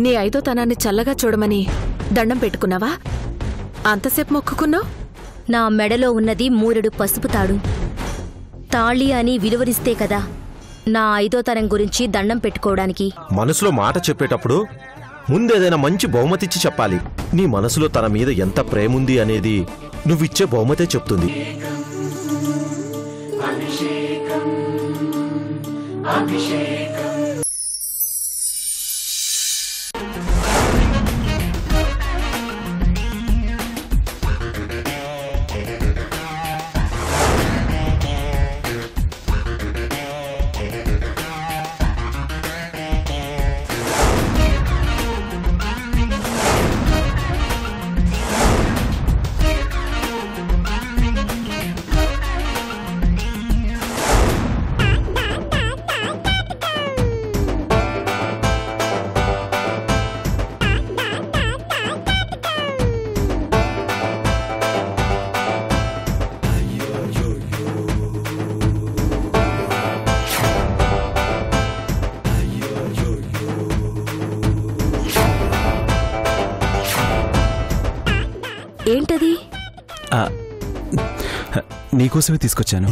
నీ ఐదోతనాన్ని చల్లగా చూడమని దండం పెట్టుకున్నావా? అంతసేపు మొక్కుకున్నావు? నా మెడలో ఉన్నది 3 పసుపు తాడు. తాళి అని విలువరిస్తే కదా నా ఐదోతనం గురించి దండం పెట్టుకోవడానికి. మనసులో మాట చెప్పేటప్పుడు ముందేదైనా మంచి బహుమతిచ్చి చెప్పాలి. నీ మనసులో తన మీద ఎంత ప్రేముంది అనేది నువ్విచ్చే బహుమతే చెప్తుంది. ఏంటది? నీకోసమే తీసుకొచ్చాను.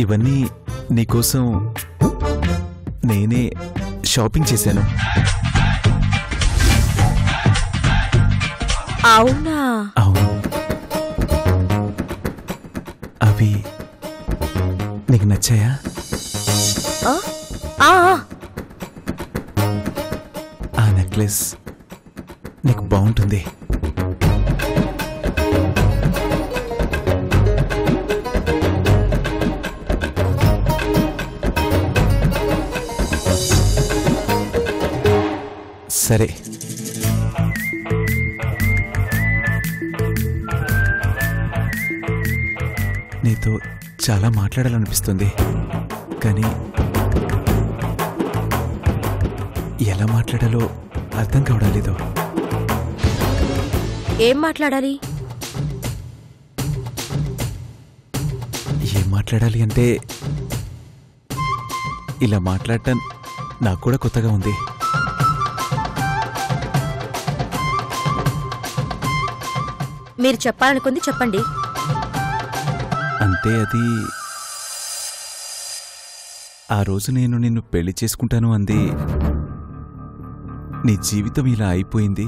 ఇవన్నీ నీకోసం నేనే షాపింగ్ చేశాను. అవునా? అవును. అవి నీకు నచ్చాయా? ఆ నెక్లెస్ నీకు బాగుంటుంది. సరే, నీతో చాలా మాట్లాడాలనిపిస్తుంది, కానీ ఎలా మాట్లాడాలో అర్థం కావడం లేదు. ఏం మాట్లాడాలి? ఏం మాట్లాడాలి అంటే ఇలా మాట్లాడటం నాకు కూడా కొత్తగా ఉంది. మీరు చెప్పాలనుకుంది చెప్పండి. అంటే అది ఆ రోజు నేను నిన్ను పెళ్లి చేసుకుంటాను అంది. నీ జీవితం ఇలా అయిపోయింది,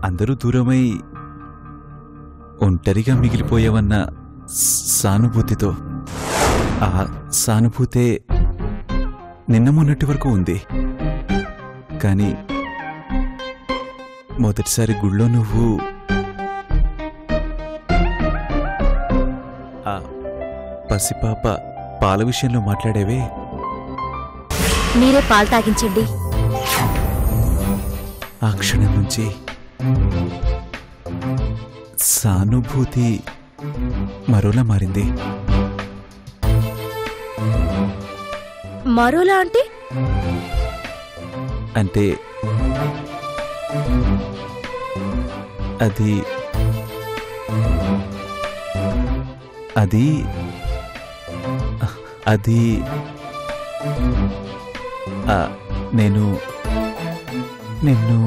అందరూ దూరమై ఒంటరిగా మిగిలిపోయావన్న సానుభూతితో. ఆ సానుభూతే నిన్న మొన్నటి వరకు ఉంది. కానీ మొదటిసారి గుళ్ళో నువ్వు ఆ పసిపాప పాల విషయంలో మాట్లాడేవే, మీరే పాలు తాగించండి. ఆ క్షణం నుంచి సానుభూతి మరోలా మారింది. మరోలా అంటే? అంటే అది అది అది నేను నిన్ను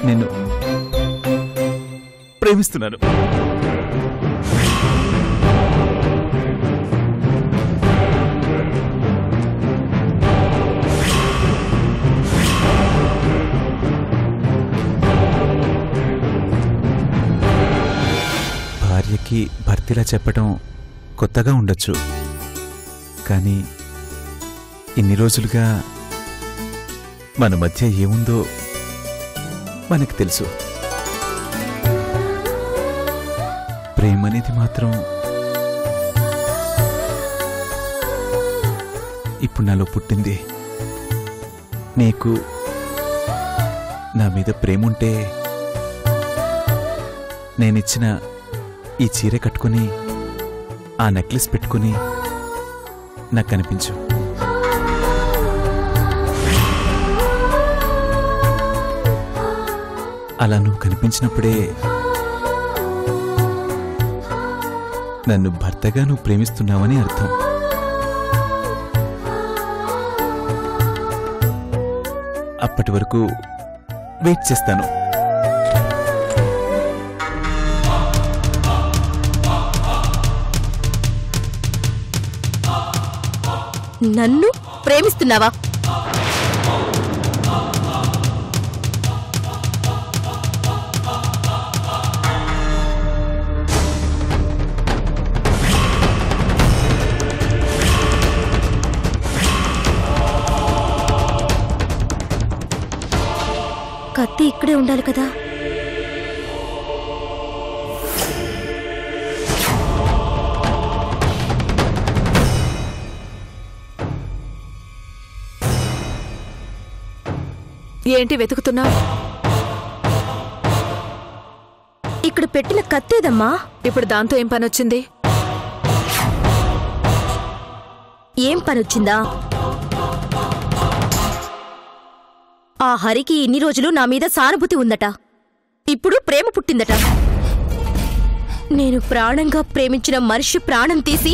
నిన్ను ప్రేమిస్తున్నాను. భార్యకి భర్తలా చెప్పటం కొత్తగా ఉండొచ్చు, కానీ ఇన్ని రోజులుగా మన మధ్య ఏముందో మనకు తెలుసు. ప్రేమనేది మాత్రం ఇప్పుడు నాలో పుట్టింది. నీకు నా మీద ప్రేముంటే నేనిచ్చిన ఈ చీర కట్టుకుని ఆ నెక్లెస్ పెట్టుకుని నాకు కనిపించు. అలా నువ్వు కనిపించినప్పుడే నన్ను భర్తగా నువ్వు ప్రేమిస్తున్నావని అర్థం. అప్పటి వరకు వెయిట్ చేస్తాను. నన్ను ప్రేమిస్తున్నావా? కత్తి ఇక్కడే ఉండాలి కదా. ఏంటి వెతుకుతున్నావు? ఇక్కడ పెట్టిన కత్తేదమ్మా. ఇప్పుడు దాంతో ఏం పనొచ్చింది? ఏం పనొచ్చిందా? ఆ హరికి ఇన్ని రోజులు నా మీద సానుభూతి ఉందట, ఇప్పుడు ప్రేమ పుట్టిందట. నేను ప్రాణంగా ప్రేమించిన మనిషి ప్రాణం తీసి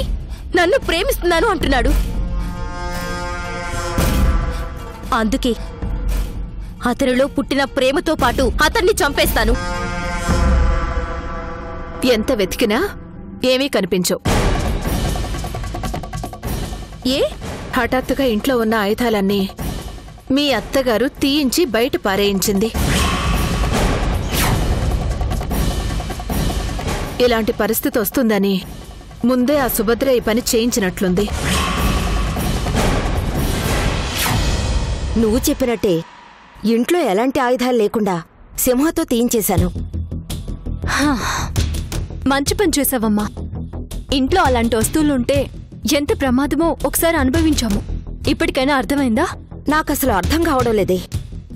నన్ను ప్రేమిస్తున్నాను అంటున్నాడు. అందుకే అతనిలో పుట్టిన ప్రేమతో పాటు అతన్ని చంపేస్తాను. ఎంత వెతికినా ఏమీ కనిపించవు. ఏ? హఠాత్తుగా ఇంట్లో ఉన్న ఆయుధాలన్నీ మీ అత్తగారు తీయించి బయట పారేయించింది. ఇలాంటి పరిస్థితి వస్తుందని ముందే ఆ సుభద్ర ఈ పని చేయించినట్లుంది. నువ్వు చెప్పినట్టే ఇంట్లో ఎలాంటి ఆయుధాలు లేకుండా సింహతో తీయించేశాను. మంచి పని చేసావమ్మా. ఇంట్లో అలాంటి వస్తువులుంటే ఎంత ప్రమాదమో ఒకసారి అనుభవించాము. ఇప్పటికైనా అర్థమైందా? నాకసలు అర్థం కావడం లేదే.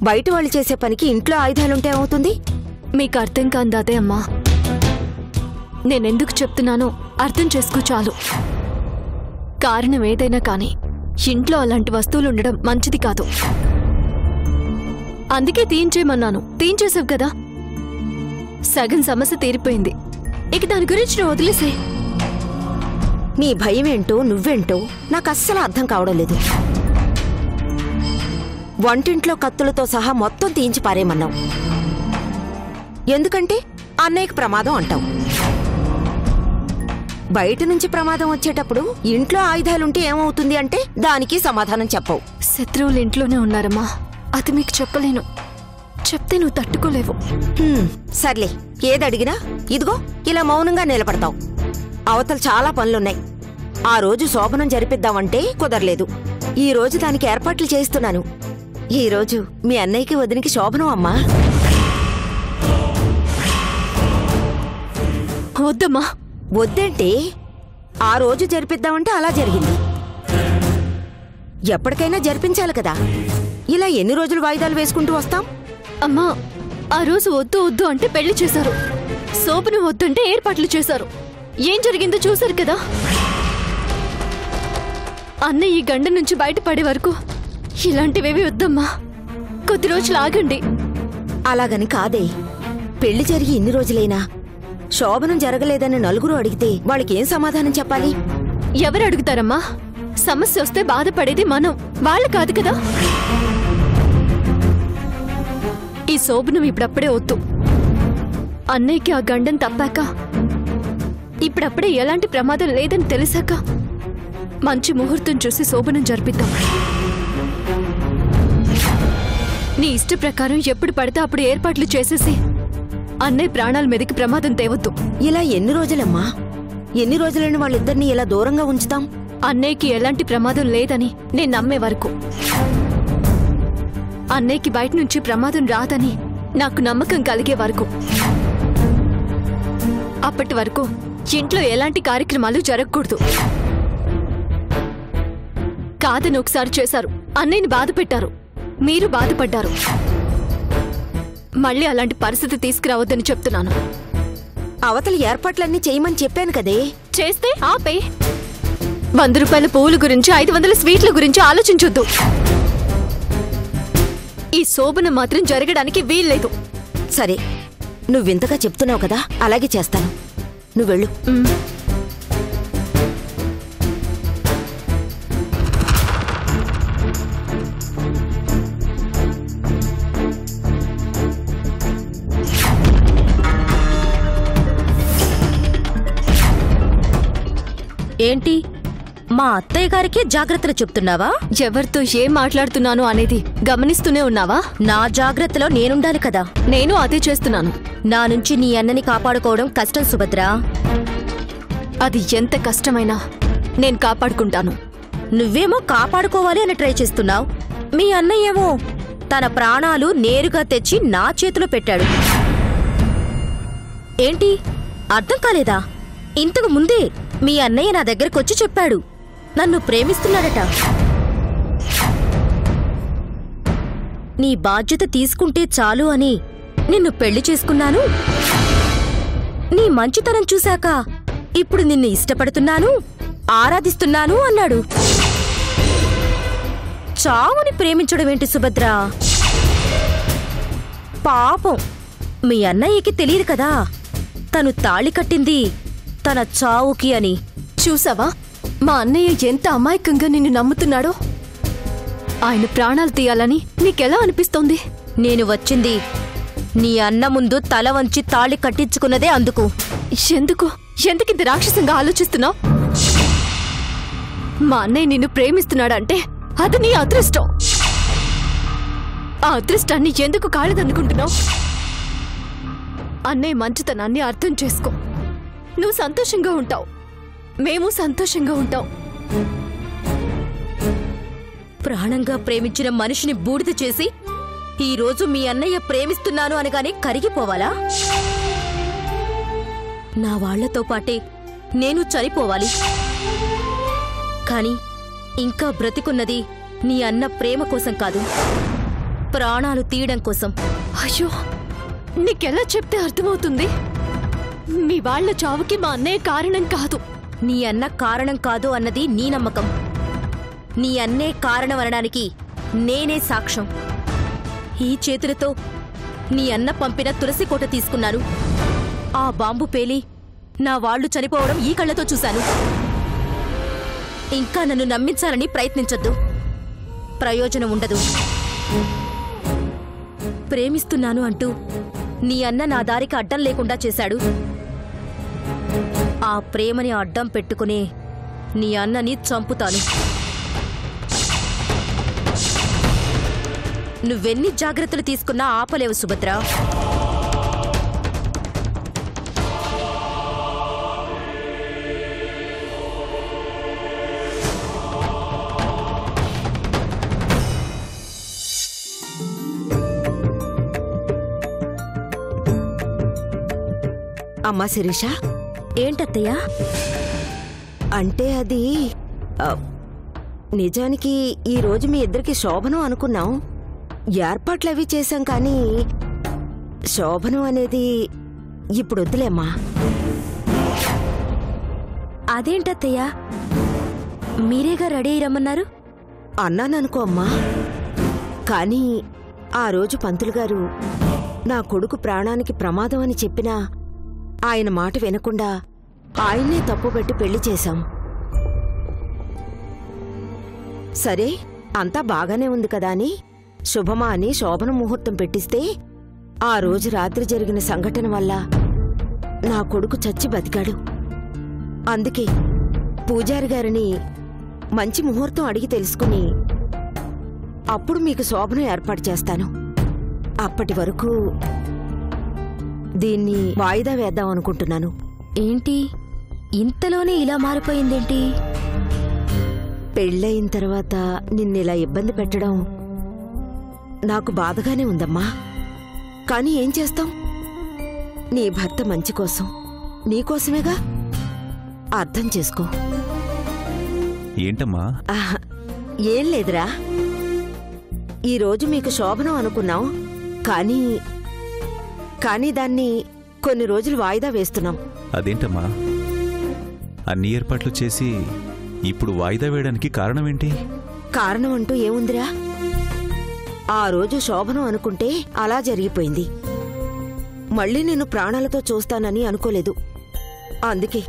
బయట వాళ్ళు చేసే పనికి ఇంట్లో ఆయుధాలుంటే ఏమవుతుంది? మీకు అర్థం కాందాదే అమ్మా. నేనెందుకు చెప్తున్నానో అర్థం చేసుకో చాలు. కారణం ఏదైనా కానీ ఇంట్లో అలాంటి వస్తువులు ఉండడం మంచిది కాదు. అందుకే తీయించేయమన్నాను. తీయించేసావు కదా, సగం సమస్య తీరిపోయింది. ఇక దాని గురించి నువ్వు వదిలేసే. నీ భయమేంటో నువ్వేంటో నాకస్సలు అర్థం కావడం లేదు. వంటింట్లో కత్తులతో సహా మొత్తం తీయించి పారేయమన్నావు. ఎందుకంటే అన్నయ్యకు ప్రమాదం అంటావు. బయట నుంచి ప్రమాదం వచ్చేటప్పుడు ఇంట్లో ఆయుధాలుంటే ఏమవుతుంది అంటే దానికి సమాధానం చెప్పవు. శత్రువులు ఇంట్లోనే ఉన్నారమ్మా, అది మీకు చెప్పలేను. చెప్తే నువ్వు తట్టుకోలేవు. సర్లే, ఏదడిగినా ఇదిగో ఇలా మౌనంగా నిలబడతావు. అవతల చాలా పనులున్నాయి. ఆ రోజు శోభనం జరిపిద్దామంటే కుదరలేదు. ఈ రోజు దానికి ఏర్పాట్లు చేయిస్తున్నాను. ఈ రోజు మీ అన్నయ్యకి వదినికి శోభనం అమ్మా. వద్దమ్మా. వద్దంటే ఆ రోజు జరిపిద్దామంటే అలా జరిగింది. ఎప్పటికైనా జరిపించాలి కదా. ఇలా ఎన్ని రోజులు వాయిదాలు వేసుకుంటూ వస్తాం? అమ్మా, ఆ రోజు వద్దు వద్దు అంటే పెళ్లి చేశారు. శోభను వద్దంటే ఏర్పాట్లు చేశారు. ఏం జరిగిందో చూశారు కదా. అన్నయ్య ఈ గండ నుంచి బయటపడే వరకు ఇలాంటివేవి వద్దమ్మా. కొద్ది రోజులు ఆగండి. అలాగని కాదే. పెళ్లి జరిగి ఇన్ని రోజులైనా శోభనం జరగలేదని నలుగురు అడిగితే వాళ్ళకేం సమాధానం చెప్పాలి? ఎవరు అడుగుతారమ్మా? సమస్య వస్తే బాధపడేది మనం, వాళ్ళు కాదు కదా. ఈ శోభనం ఇప్పుడప్పుడే వద్దు. అన్నయ్యకి ఆ గండం తప్పాక, ఇప్పుడప్పుడే ఎలాంటి ప్రమాదం లేదని తెలిసాక మంచి ముహూర్తం చూసి శోభనం జరిపిద్దాం. నీ ఇష్ట ప్రకారం ఎప్పుడు పడితే అప్పుడు ఏర్పాట్లు చేసేసి అన్నయ్య ప్రాణాల మీదకి ప్రమాదం తేవద్దు. ఇలా ఎన్ని రోజులమ్మా? ఎన్ని రోజులని వాళ్ళిద్దరిని ఇలా దూరంగా ఉంచుతాం? అన్నయ్యకి ఎలాంటి ప్రమాదం లేదని నేను నమ్మే వరకు, అన్నయ్యకి బయట నుంచి ప్రమాదం రాదని నాకు నమ్మకం కలిగే వరకు, అప్పటి వరకు ఇంట్లో ఎలాంటి కార్యక్రమాలు జరగకూడదు. కాదని ఒకసారి చేశారు, అన్నయ్యని బాధ పెట్టారు, మీరు బాధపడ్డారు. మళ్ళీ అలాంటి పరిస్థితి తీసుకురావద్దని చెప్తున్నాను. అవతల ఏర్పాట్లన్నీ చేయమని చెప్పాను కదే. చేస్తే ఆపే. 100 రూపాయల పువ్వుల గురించి 500 స్వీట్ల గురించి ఆలోచించొద్దు. ఈ శోభన మాత్రం జరగడానికి వీల్లేదు. సరే, నువ్వింతగా చెప్తున్నావు కదా, అలాగే చేస్తాను. నువ్వెళ్ళు. ఏంటి, మా అత్తయ్య గారికి జాగ్రత్తలు చెప్తున్నావా? ఎవరితో ఏం మాట్లాడుతున్నాను అనేది గమనిస్తూనే ఉన్నావా? నా జాగ్రత్తలో నేనుండాలి కదా. నేను అదే చేస్తున్నాను. నా నుంచి నీ అన్నని కాపాడుకోవడం కష్టం సుభద్ర. అది ఎంత కష్టమైనా నేను కాపాడుకుంటాను. నువ్వేమో కాపాడుకోవాలి అని ట్రై చేస్తున్నావు. మీ అన్నయ్యేమో తన ప్రాణాలు నేరుగా తెచ్చి నా చేతిలో పెట్టాడు. ఏంటి, అర్థం కాలేదా? ఇంతకు ముందే మీ అన్నయ్య నా దగ్గరకొచ్చి చెప్పాడు నన్ను ప్రేమిస్తున్నాడట. నీ బాధ్యత తీసుకుంటే చాలు అని నిన్ను పెళ్లి చేసుకున్నాను. నీ మంచితనం చూశాక ఇప్పుడు నిన్ను ఇష్టపడుతున్నాను, ఆరాధిస్తున్నాను అన్నాడు. చావుని ప్రేమించడమేంటి సుభద్ర? పాపం మీ అన్నయ్యకి తెలియదు కదా తను తాళి కట్టింది తన చావుకి అని. చూసావా మా అన్నయ్య ఎంత అమాయకంగా నిన్ను నమ్ముతున్నాడో? ఆయన ప్రాణాలు తీయాలని నీకెలా అనిపిస్తోంది? నేను వచ్చింది నీ అన్న ముందు తల వంచి తాళి కట్టించుకున్నదే అందుకు. ఎందుకింత రాక్షసంగా ఆలోచిస్తున్నావు? మా అన్నయ్య నిన్ను ప్రేమిస్తున్నాడంటే అది నీ అదృష్టం. ఆ అదృష్టాన్ని ఎందుకు కాలేదనుకుంటున్నావు? అన్నయ్య మంచితనాన్ని అర్థం చేసుకో. నువ్వు సంతోషంగా ఉంటావు, మేము సంతోషంగా ఉంటాం. ప్రాణంగా ప్రేమించిన మనిషిని బూడిద చేసి ఈరోజు మీ అన్నయ్య ప్రేమిస్తున్నాను అనగానే కరిగిపోవాలా? నా వాళ్లతో పాటే నేను చనిపోవాలి. కాని ఇంకా బ్రతికున్నది నీ అన్న ప్రేమ కోసం కాదు, ప్రాణాలు తీయడం కోసం. అయ్యో, నీకెలా చెప్తే అర్థమవుతుంది? మీ వాళ్ల చావుకి మా అన్నయ్య కారణం కాదు. నీ అన్న కారణం కాదు అన్నది నీ నమ్మకం. నీ అన్నే కారణం అనడానికి నేనే సాక్ష్యం. ఈ చేతులతో నీ అన్న పంపిన తులసి కోట తీసుకున్నాను. ఆ బాంబు పేలి నా వాళ్లు చనిపోవడం ఈ కళ్లతో చూశాను. ఇంకా నన్ను నమ్మించాలని ప్రయత్నించొద్దు, ప్రయోజనం ఉండదు. ప్రేమిస్తున్నాను అంటూ నీ అన్న నా దారికి అడ్డం లేకుండా చేశాడు. ఆ ప్రేమని అడ్డం పెట్టుకునే నీ అన్నని చంపుతాను. నువ్వెన్ని జాగ్రత్తలు తీసుకున్నా ఆపలేవు సుభద్ర. అమ్మా శిరీష, ఏంటత్తయ్యా? అంటే అది నిజానికి ఈరోజు మీ ఇద్దరికి శోభనం అనుకున్నాం, ఏర్పాట్లవి చేశాం. కానీ శోభనం అనేది ఇప్పుడు వద్దులేమ్మా. అదేంటత్తయ్యా, మీరేగా రెడీ అయి రమ్మన్నారు? అన్నాననుకో అమ్మా, కానీ ఆ రోజు పంతులు గారు నా కొడుకు ప్రాణానికి ప్రమాదం అని చెప్పినా ఆయన మాట వినకుండా ఆయన్నే తప్పుపెట్టి పెళ్లి చేశాం. సరే, అంతా బాగానే ఉంది కదా అని శుభమా అని శోభన ముహూర్తం పెట్టిస్తే ఆ రోజు రాత్రి జరిగిన సంఘటన వల్ల నా కొడుకు చచ్చి బతికాడు. అందుకే పూజారి గారిని మంచి ముహూర్తం అడిగి తెలుసుకుని అప్పుడు మీకు శోభనం ఏర్పాటు చేస్తాను. అప్పటి వరకు దీన్ని వాయిదా వేద్దాం అనుకుంటున్నాను. ఏంటి, ఇంతలోనే ఇలా మారిపోయిందేంటి? పెళ్ళయిన తర్వాత నిన్నిలా ఇబ్బంది పెట్టడం నాకు బాధగానే ఉందమ్మా. కానీ ఏం చేస్తాం? నీ భర్త మంచి కోసం, నీకోసమేగా. అర్థం చేసుకో. ఏంటమ్మా? ఏం లేదురా, ఈరోజు మీకు శోభనం అనుకున్నాం, కానీ దాన్ని కొన్ని రోజులు వాయిదా వేస్తున్నాం. అదేంటమ్మా, అన్ని ఏర్పాట్లు చేసి ఇప్పుడు వాయిదా వేయడానికి కారణమేంటి? కారణం అంటూ ఏముందిరా? ఆ రోజు శోభనం అనుకుంటే అలా జరిగిపోయింది. మళ్ళీ నేను ప్రాణాలతో చూస్తానని అనుకోలేదు. అందుకే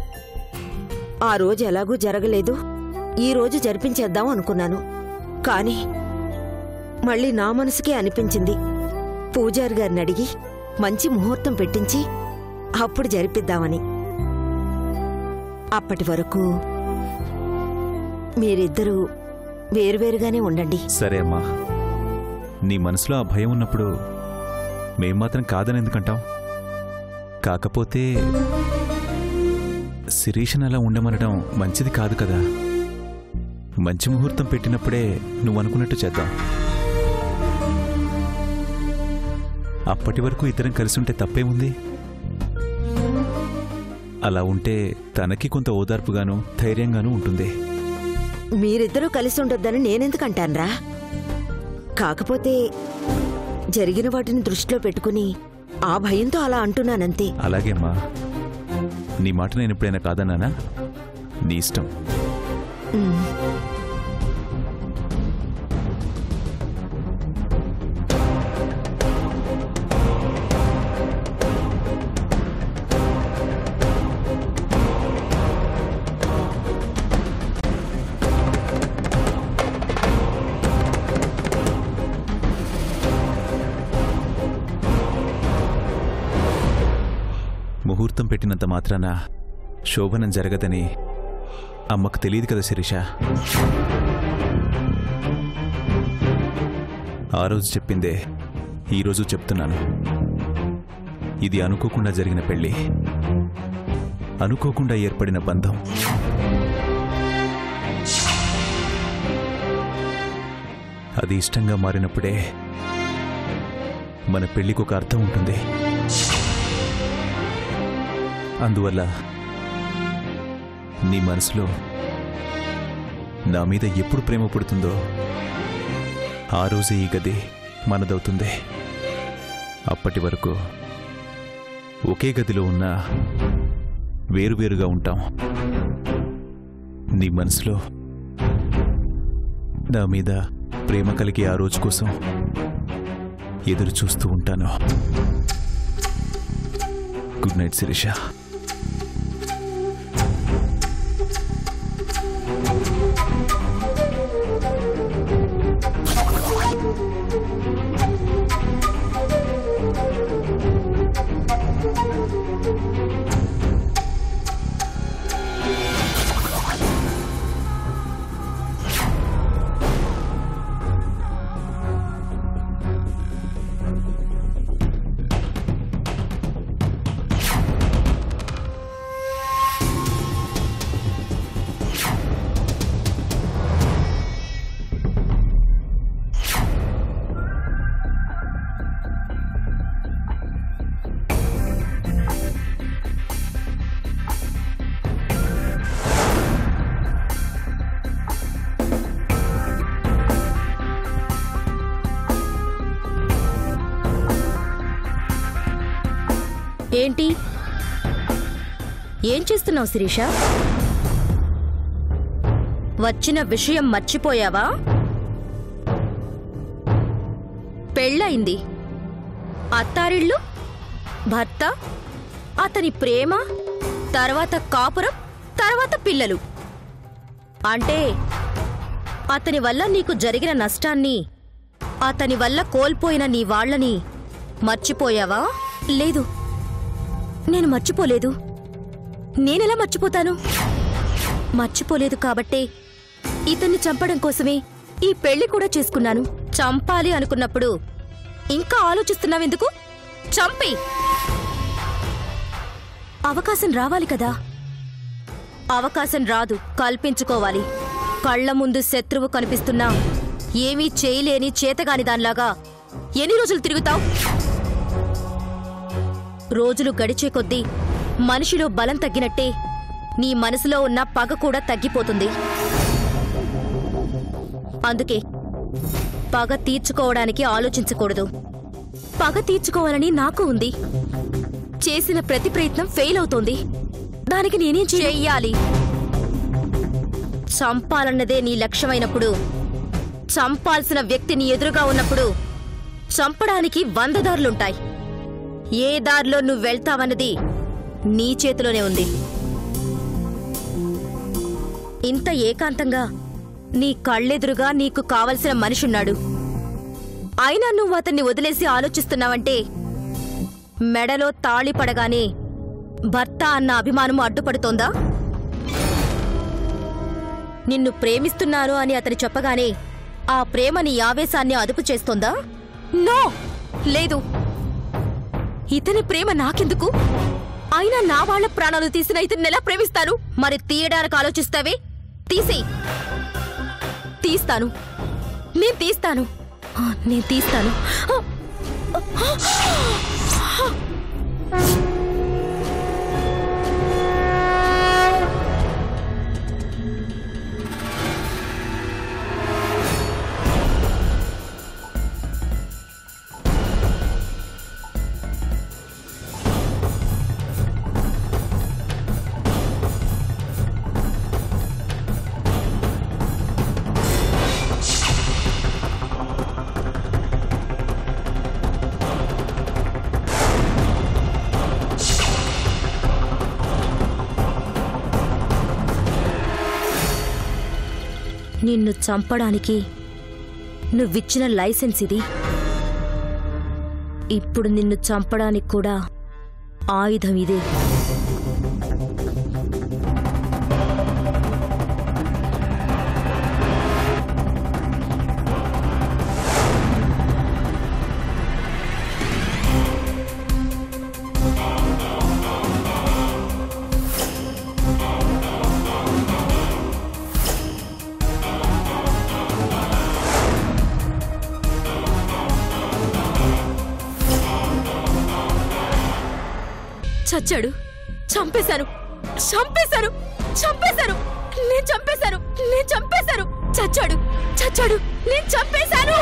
ఆ రోజు ఎలాగూ జరగలేదు, ఈ రోజు జరిపించేద్దాం అనుకున్నాను. కాని మళ్ళీ నా మనసుకే అనిపించింది పూజారి గారిని అడిగి మంచి ముహూర్తం పెట్టించి అప్పుడు జరిపిద్దామని. అప్పటి వరకు మీరిద్దరూ వేరువేరుగానే ఉండండి. సరే అమ్మా, నీ మనసులో ఆ భయం ఉన్నప్పుడు మేం మాత్రం కాదని ఎందుకంటాం? కాకపోతే శిరీషను అలా ఉండమనడం మంచిది కాదు కదా. మంచి ముహూర్తం పెట్టినప్పుడే నువ్వు అనుకున్నట్టు చేద్దాం. అప్పటి వరకు ఇద్దరం కలిసి ఉంటే తప్పేముంది? అలా ఉంటే తనకి కొంత ఓదార్పుగాను ధైర్యంగానూ ఉంటుంది. మీరిద్దరూ కలిసి ఉండొద్దని నేనెందుకంటాన్రా? కాకపోతే జరిగిన వాటిని దృష్టిలో పెట్టుకుని ఆ భయంతో అలా అంటున్నానంతే. అలాగేమ్మా, నీ మాట నేను ఎప్పుడైనా కాదన్నానా? నీ ఇష్టం. ముహూర్తం పెట్టినంత మాత్రాన శోభనం జరగదని అమ్మకు తెలియదు కదా శిరీష. ఆ రోజు చెప్పిందే ఈరోజు చెప్తున్నాను. ఇది అనుకోకుండా జరిగిన పెళ్లి, అనుకోకుండా ఏర్పడిన బంధం. అది ఇష్టంగా మారినప్పుడే మన పెళ్లికి ఒక అర్థం ఉంటుంది. అందువల్ల నీ మనసులో నా మీద ఎప్పుడు ప్రేమ పుడుతుందో ఆ రోజే ఈ గది మనదవుతుంది. అప్పటి వరకు ఒకే గదిలో ఉన్నా వేరువేరుగా ఉంటాం. నీ మనసులో నా మీద ప్రేమ కలిగే ఆ రోజు కోసం ఎదురు చూస్తూ ఉంటాను. Good night Shirisha. ఏంటి? ఏం చేస్తున్నావు శిరీష? వచ్చిన విషయం మర్చిపోయావా? పెళ్ళయింది, అత్తారిళ్ళు, భర్త, అతని ప్రేమ, తర్వాత కాపురం, తర్వాత పిల్లలు. అంటే అతని వల్ల నీకు జరిగిన నష్టాన్ని, అతని వల్ల కోల్పోయిన నీ వాళ్ళని మర్చిపోయావా? లేదు, నేను మర్చిపోలేదు. నేనెలా మర్చిపోతాను? మర్చిపోలేదు కాబట్టే ఇతన్ని చంపడం కోసమే ఈ పెళ్లి కూడా చేసుకున్నాను. చంపాలి అనుకున్నప్పుడు ఇంకా ఆలోచిస్తున్నావెందుకు? చంపి అవకాశం రావాలి కదా. అవకాశం రాదు, కల్పించుకోవాలి. కళ్ల ముందు శత్రువు కనిపిస్తున్నా ఏమీ చేయలేని చేతగాని దానిలాగా ఎన్ని రోజులు తిరుగుతావు? రోజులు గడిచే కొద్దీ మనిషిలో బలం తగ్గినట్టే నీ మనసులో ఉన్న పగ కూడా తగ్గిపోతుంది. అందుకే పగ తీర్చుకోవడానికి ఆలోచించకూడదు. పగ తీర్చుకోవాలని నాకు ఉంది. చేసిన ప్రతి ప్రయత్నం ఫెయిల్ అవుతోంది. దానికి నేనేం చెయ్యాలి? చంపాలన్నదే నీ లక్ష్యమైనప్పుడు, చంపాల్సిన వ్యక్తి నీ ఎదురుగా ఉన్నప్పుడు చంపడానికి 100 దారులుంటాయి. ఏ దారిలో నువ్వు వెళ్తావన్నది నీ చేతిలోనే ఉంది. ఇంత ఏకాంతంగా నీ కళ్ళెదురుగా నీకు కావలసిన మనిషున్నాడు. అయినా నువ్వు అతన్ని వదిలేసి ఆలోచిస్తున్నావంటే మెడలో తాళి పడగానే భర్త అన్న అభిమానము అడ్డుపడుతోందా? నిన్ను ప్రేమిస్తున్నాను అని అతను చెప్పగానే ఆ ప్రేమ నీ ఆవేశాన్ని అదుపు చేస్తోందా? నో, లేదు. ఇతని ప్రేమ నాకెందుకు? అయినా నా వాళ్ల ప్రాణాలు తీసిన ఇతన్ని ఎలా ప్రేమిస్తాను? మరి తీయడానికి ఆలోచిస్తావే, తీసేయ్. తీస్తాను, నేను తీస్తాను, నేను తీస్తాను. నిన్ను చంపడానికి నువ్విచ్చిన లైసెన్స్ ఇది. ఇప్పుడు నిన్ను చంపడానికి కూడా ఆయుధం ఇదే. చచ్చాడు, చంపేశాను, చంపేశాను, చంపేశాను, నేను చంపేశాను, నేను చంపేశాను. చచ్చాడు, చచ్చాడు, నేను చంపేశాను.